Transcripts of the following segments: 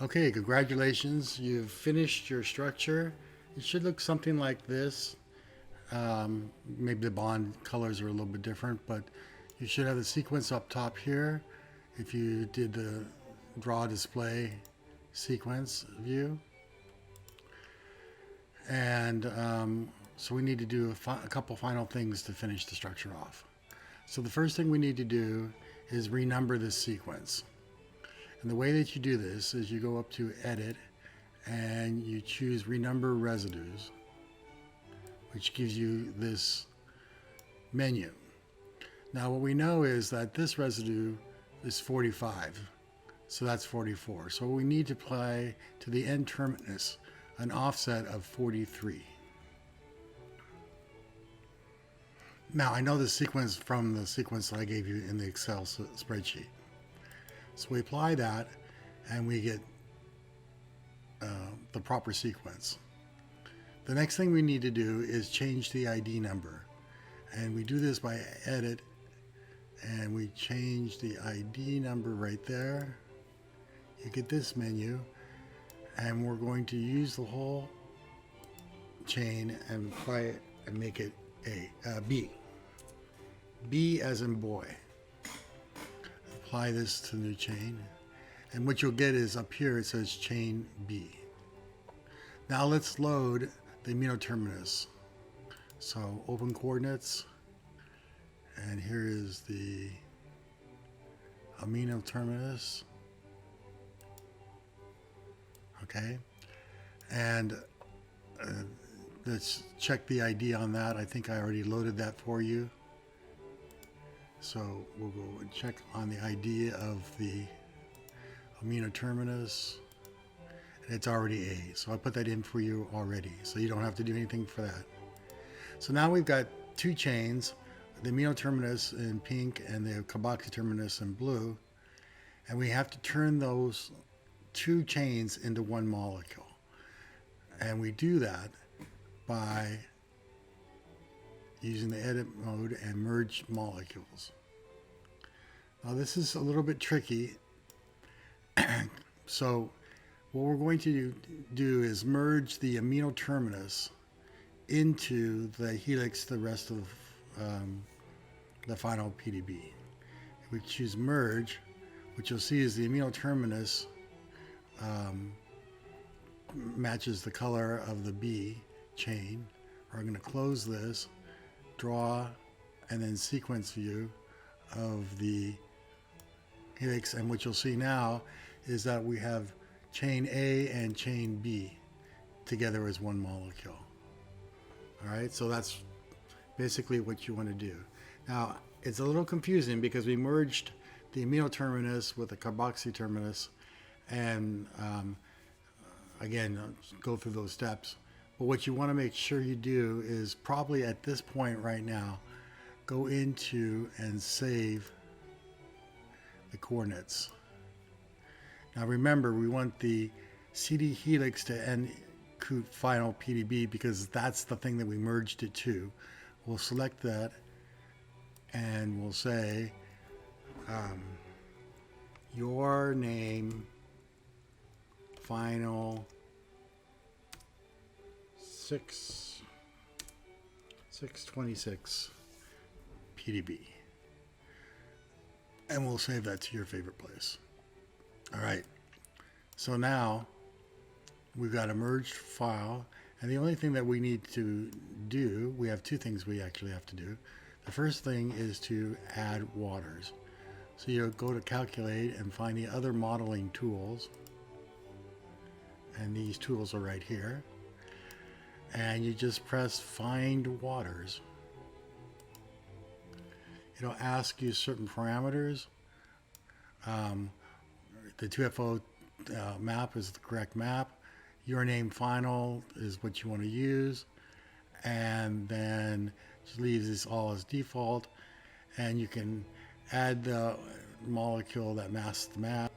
Okay, congratulations. You've finished your structure. It should look something like this. Maybe the bond colors are a little bit different, but you should have the sequence up top here. If you did the draw display sequence view. And so we need to do a couple final things to finish the structure off. So the first thing we need to do is renumber this sequence. And the way that you do this is you go up to Edit and you choose Renumber Residues, which gives you this menu. Now what we know is that this residue is 45, so that's 44. So we need to apply to the end terminus an offset of 43. Now I know the sequence from the sequence that I gave you in the Excel spreadsheet. So we apply that and we get the proper sequence. The next thing we need to do is change the ID number. And we do this by Edit and we change the ID number right there. You get this menu and we're going to use the whole chain and apply it and make it B. B as in boy. Apply this to the new chain, and what you'll get is up here it says chain B. Now let's load the amino terminus. So open coordinates, and here is the amino terminus. Okay, and let's check the ID on that. I think I already loaded that for you. So we'll go and check on the ID of the amino terminus. And it's already A. So I put that in for you already. So you don't have to do anything for that. So now we've got two chains, the amino terminus in pink and the carboxy terminus in blue. And we have to turn those two chains into one molecule. And we do that by using the edit mode and merge molecules. Now this is a little bit tricky. So what we're going to do is merge the amino terminus into the helix, the rest of the final PDB. If we choose merge, what you'll see is the amino terminus matches the color of the B chain. We're going to close this, draw, and then sequence view of the helix, and what you'll see now is that we have chain A and chain B together as one molecule. All right, so that's basically what you want to do. Now it's a little confusing because we merged the amino terminus with the carboxy terminus, and again, go through those steps. But what you want to make sure you do is probably at this point right now, go into and save the coordinates. Now remember, we want the CD helix to encode final PDB because that's the thing that we merged it to. We'll select that and we'll say your name final 626 PDB, and we'll save that to your favorite place. All right, so now we've got a merged file, and the only thing that we need to do, we have two things we actually have to do. The first thing is to add waters. So you go to calculate and find the other modeling tools, and these tools are right here, and you just press find waters. It'll ask you certain parameters. The 2FO map is the correct map. Your name final is what you want to use, and then just leaves this all as default, and you can add the molecule that masks the map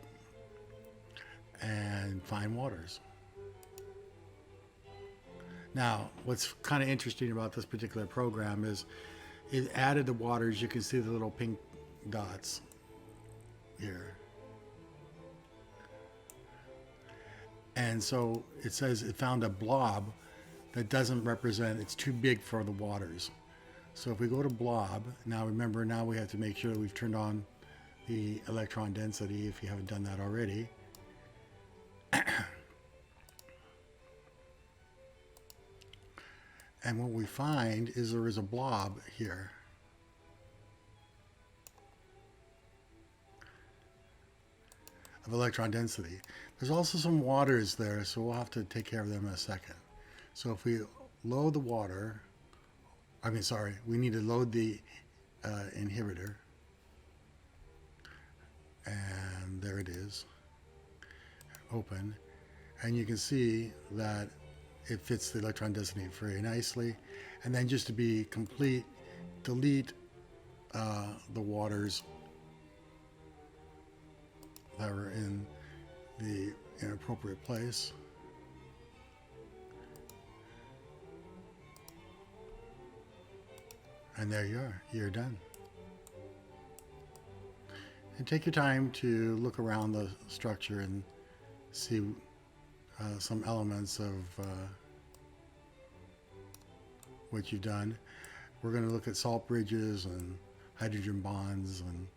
and find waters. Now what's kind of interesting about this particular program is it added the waters. You can see the little pink dots here. And so it says it found a blob that doesn't represent, it's too big for the waters. So if we go to blob, now remember, now we have to make sure that we've turned on the electron density if you haven't done that already. And what we find is there is a blob here. Of electron density. There's also some waters there, so we'll have to take care of them in a second. So if we load the water, we need to load the inhibitor. And there it is. Open. And you can see that it fits the electron density very nicely. And then just to be complete, delete the waters that were in the inappropriate place. And there you are, you're done. And take your time to look around the structure and see some elements of what you've done. We're going to look at salt bridges and hydrogen bonds and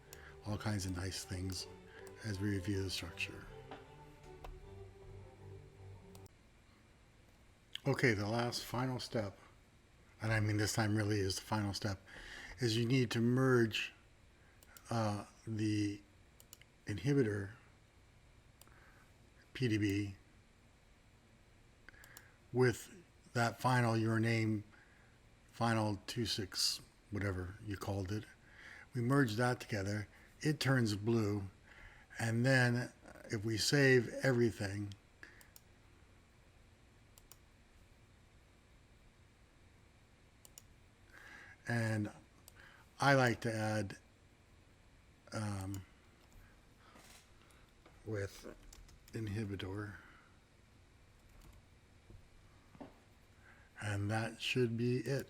all kinds of nice things as we review the structure. Okay, the last final step, and I mean this time really is the final step, is you need to merge the inhibitor PDB with that final, your name, final 26, whatever you called it. We merge that together, it turns blue, and then if we save everything, and I like to add with inhibitor, and that should be it.